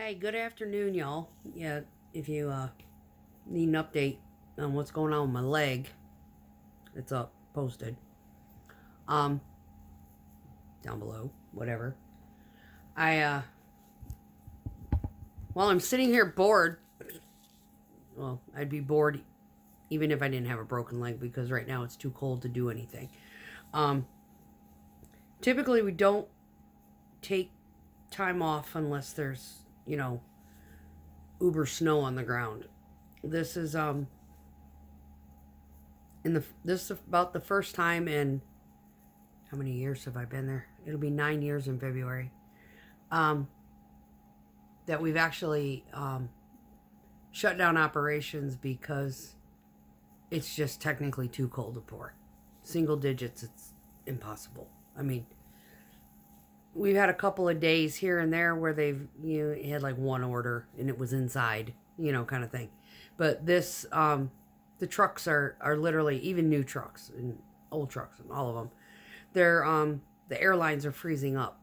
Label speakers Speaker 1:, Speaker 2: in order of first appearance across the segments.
Speaker 1: Hey, good afternoon, y'all. Yeah, if you need an update on what's going on with my leg, it's up, posted. Um, Down below, whatever. I while I'm sitting here bored, well, I'd be bored even if I didn't have a broken leg because right now it's too cold to do anything. Um, Typically we don't take time off unless there's, uber snow on the ground. This is this is about the first time in how many years have I been there? It'll be 9 years in February. Um, that we've actually shut down operations because it's just technically too cold to pour. Single digits, it's impossible. I mean, we've had a couple of days here and there where they've had like one order and it was inside, kind of thing. But this, the trucks are literally, even new trucks and old trucks and all of them, they're the airlines are freezing up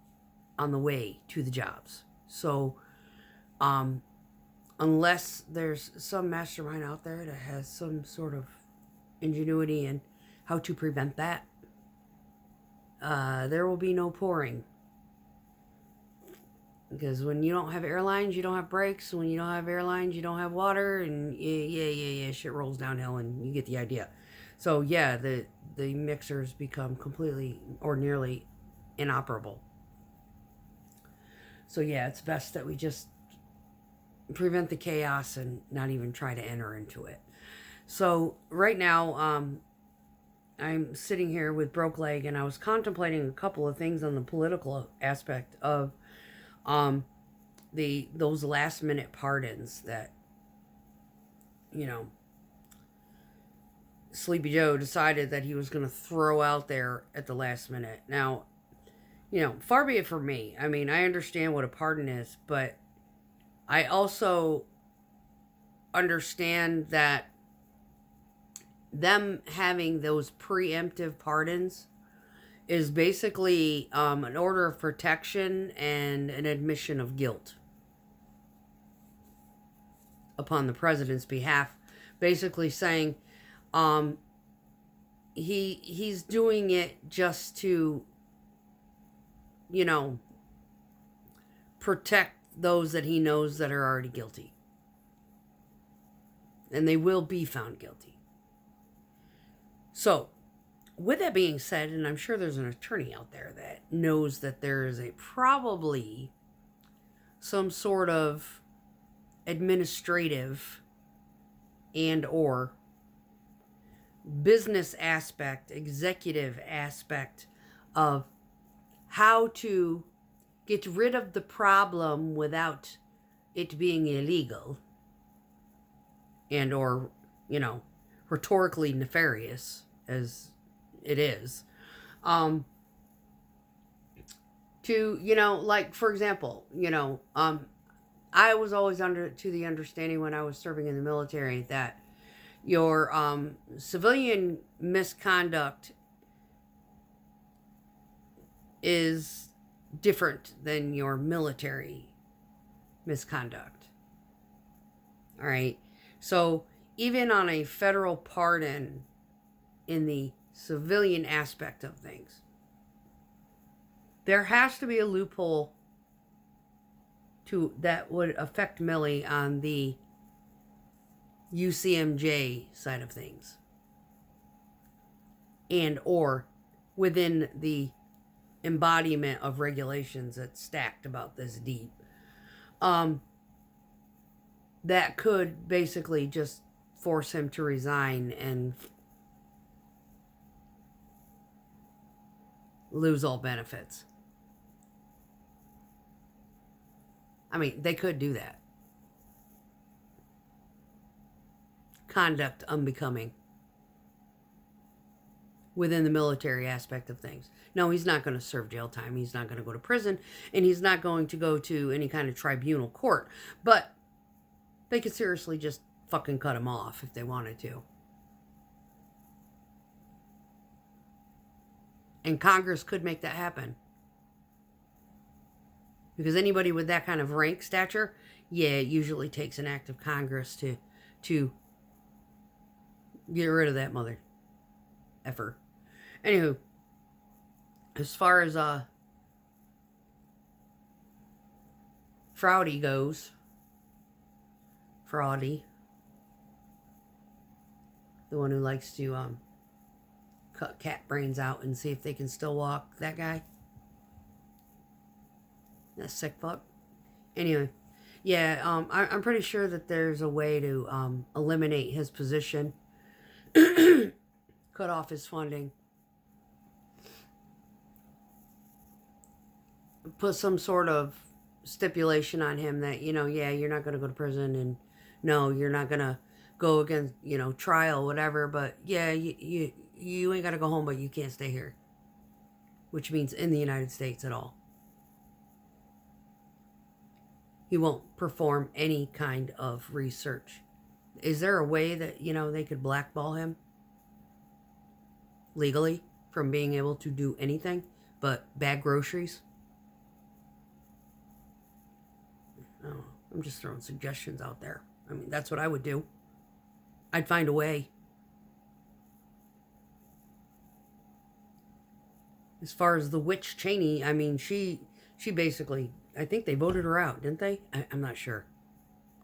Speaker 1: on the way to the jobs. So unless there's some mastermind out there that has some sort of ingenuity in how to prevent that, there will be no pouring. Because when you don't have airlines, you don't have brakes. When you don't have airlines, you don't have water, and shit rolls downhill, and you get the idea. So yeah, the mixers become completely or nearly inoperable. So yeah, it's best that we just prevent the chaos and not even try to enter into it. So right now, I'm sitting here with broke leg, and I was contemplating a couple of things on the political aspect of those last minute pardons that Sleepy Joe decided that he was going to throw out there at the last minute. Now, far be it from me. I mean, I understand what a pardon is, but I also understand that them having those preemptive pardons is basically an order of protection and an admission of guilt upon the president's behalf, basically saying he's doing it just to protect those that he knows that are already guilty, and they will be found guilty. So with that being said, and I'm sure there's an attorney out there that knows that there is probably some sort of administrative and or business aspect, executive aspect of how to get rid of the problem without it being illegal and or, rhetorically nefarious as it is. To, like, for example, I was always to the understanding when I was serving in the military that your civilian misconduct is different than your military misconduct. All right. So even on a federal pardon in the civilian aspect of things, there has to be a loophole that would affect Millie on the UCMJ side of things, and or within the embodiment of regulations that's stacked about this deep, that could basically just force him to resign and lose all benefits. I mean, they could do that. Conduct unbecoming within the military aspect of things. No, he's not going to serve jail time. He's not going to go to prison, and he's not going to go to any kind of tribunal court. But they could seriously just fucking cut him off if they wanted to. And Congress could make that happen. Because anybody with that kind of rank stature, yeah, it usually takes an act of Congress to get rid of that mother effer. Anywho, as far as Fraudy goes, Fraudy, the one who likes to cut cat brains out and see if they can still walk, that guy. That sick fuck. Anyway, yeah, I'm pretty sure that there's a way to eliminate his position, cut off his funding, put some sort of stipulation on him that, yeah, you're not going to go to prison, and no, you're not going to go against, trial, whatever, but yeah, you ain't got to go home, but you can't stay here, which means in the United States at all. He won't perform any kind of research. Is there a way that, they could blackball him legally from being able to do anything but bag groceries? Oh, I'm just throwing suggestions out there. I mean, that's what I would do. I'd find a way. As far as the witch Cheney, I mean, she basically, I think they voted her out, didn't they? I'm not sure.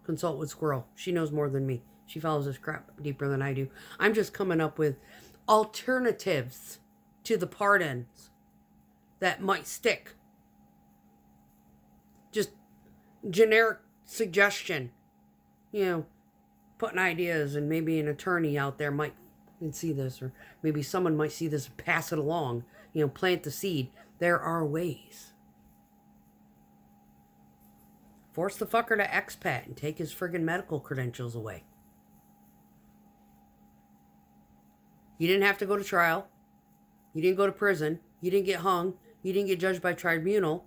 Speaker 1: Consult with Squirrel. She knows more than me. She follows this crap deeper than I do. I'm just coming up with alternatives to the pardons that might stick. Just generic suggestion. Putting ideas, and maybe an attorney out there might see this, or maybe someone might see this and pass it along. Plant the seed. There are ways. Force the fucker to expat and take his friggin' medical credentials away. You didn't have to go to trial. You didn't go to prison. You didn't get hung. You didn't get judged by tribunal.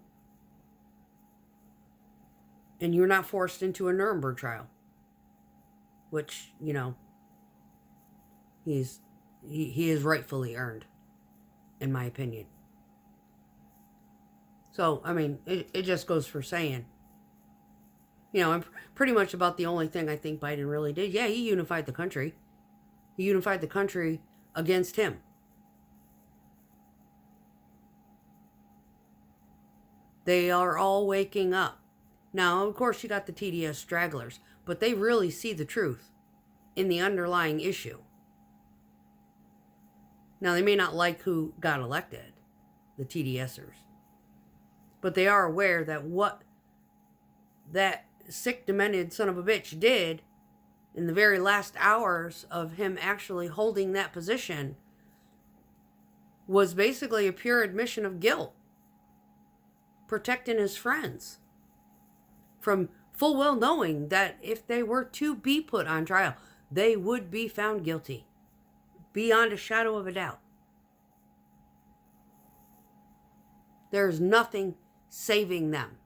Speaker 1: And you're not forced into a Nuremberg trial. Which, he is rightfully earned, in my opinion. So, I mean, it just goes for saying. I'm pretty much about the only thing I think Biden really did. Yeah, he unified the country. He unified the country against him. They are all waking up. Now, of course, you got the TDS stragglers, but they really see the truth in the underlying issue. Now, they may not like who got elected, the TDSers, but they are aware that what that sick, demented son of a bitch did in the very last hours of him actually holding that position was basically a pure admission of guilt, protecting his friends from full well knowing that if they were to be put on trial, they would be found guilty beyond a shadow of a doubt. There's nothing saving them.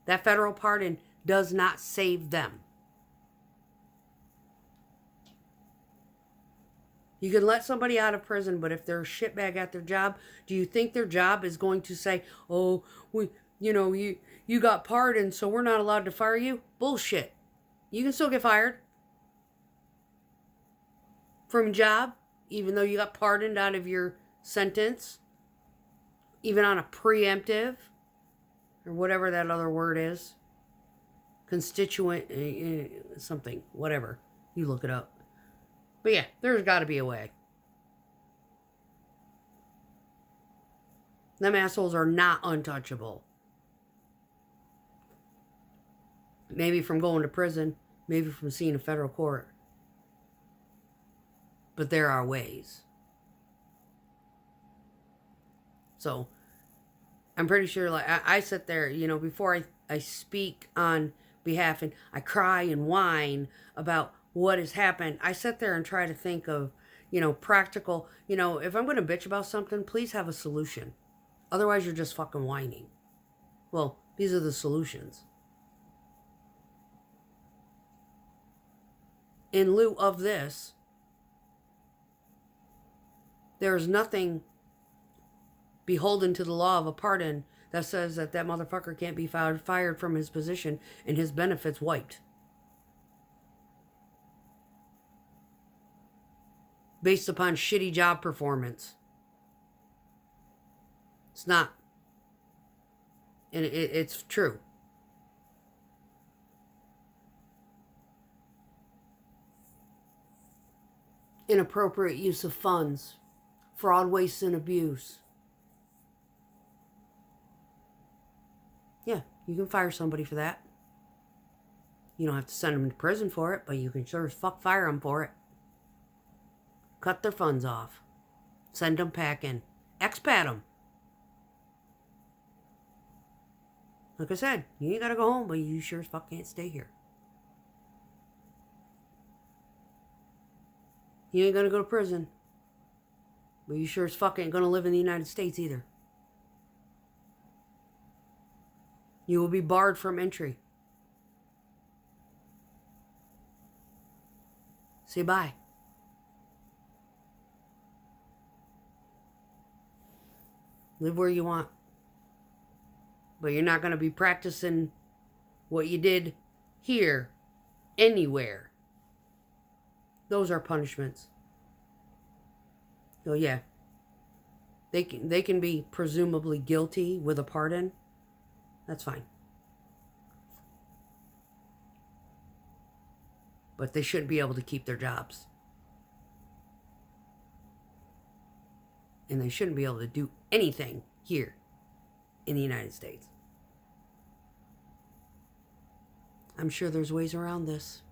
Speaker 1: That federal pardon does not save them. You can let somebody out of prison, but if they're a shitbag at their job, do you think their job is going to say, oh, you got pardoned, so we're not allowed to fire you? Bullshit. You can still get fired from a job, even though you got pardoned out of your sentence, even on a preemptive, or whatever that other word is, constituent, something, whatever. You look it up. But yeah, there's got to be a way. Them assholes are not untouchable. Maybe from going to prison, maybe from seeing a federal court. But there are ways. So, I'm pretty sure, like, I sit there, before I speak on behalf, and I cry and whine about what has happened, I sit there and try to think of, practical, if I'm going to bitch about something, please have a solution. Otherwise, you're just fucking whining. Well, these are the solutions. In lieu of this, there's nothing beholden to the law of a pardon that says that that motherfucker can't be fired from his position and his benefits wiped. Based upon shitty job performance. It's not. And it's true. Inappropriate use of funds. Fraud, waste, and abuse. Yeah, you can fire somebody for that. You don't have to send them to prison for it, but you can sure as fuck fire them for it. Cut their funds off. Send them packing. Expat them. Like I said, you ain't gotta go home, but you sure as fuck can't stay here. You ain't gonna go to prison, but you sure as fuck ain't gonna live in the United States either. You will be barred from entry. Say bye. Live where you want. But you're not going to be practicing what you did here, anywhere. Those are punishments. So yeah, they can be presumably guilty with a pardon. That's fine. But they shouldn't be able to keep their jobs. And they shouldn't be able to do anything here in the United States. I'm sure there's ways around this.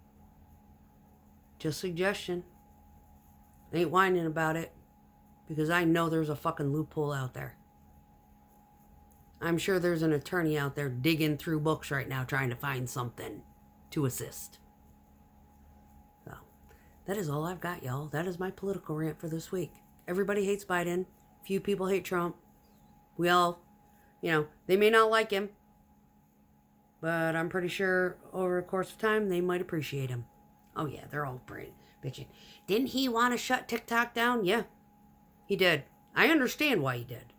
Speaker 1: Just suggestion. I ain't whining about it because I know there's a fucking loophole out there. I'm sure there's an attorney out there digging through books right now trying to find something to assist. So, that is all I've got, y'all. That is my political rant for this week. Everybody hates Biden. Few people hate Trump. We all, they may not like him, but I'm pretty sure over the course of time, they might appreciate him. Oh yeah, they're all bitching. Didn't he want to shut TikTok down? Yeah, he did. I understand why he did.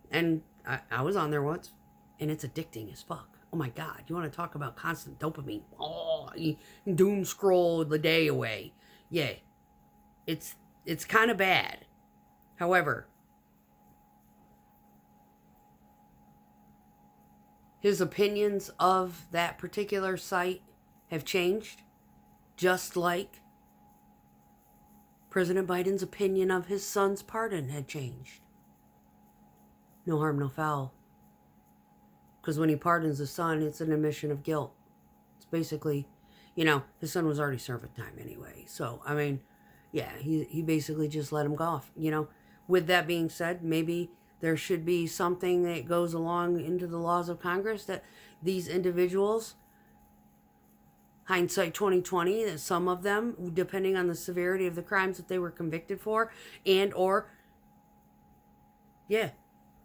Speaker 1: And I was on there once, and it's addicting as fuck. Oh my God, you want to talk about constant dopamine? Oh, you doom scroll the day away. Yeah, it's kind of bad. However, his opinions of that particular site have changed, just like President Biden's opinion of his son's pardon had changed. No harm, no foul. Because when he pardons his son, it's an admission of guilt. It's basically, his son was already serving time anyway. So, I mean, yeah, he basically just let him go off. With that being said, maybe there should be something that goes along into the laws of Congress that these individuals, hindsight 2020, that some of them, depending on the severity of the crimes that they were convicted for, and or,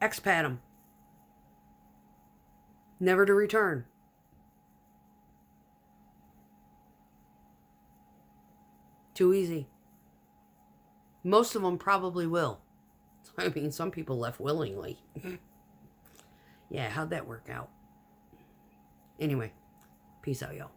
Speaker 1: expat them. Never to return. Too easy. Most of them probably will. I mean, some people left willingly. Yeah, how'd that work out? Anyway, peace out, y'all.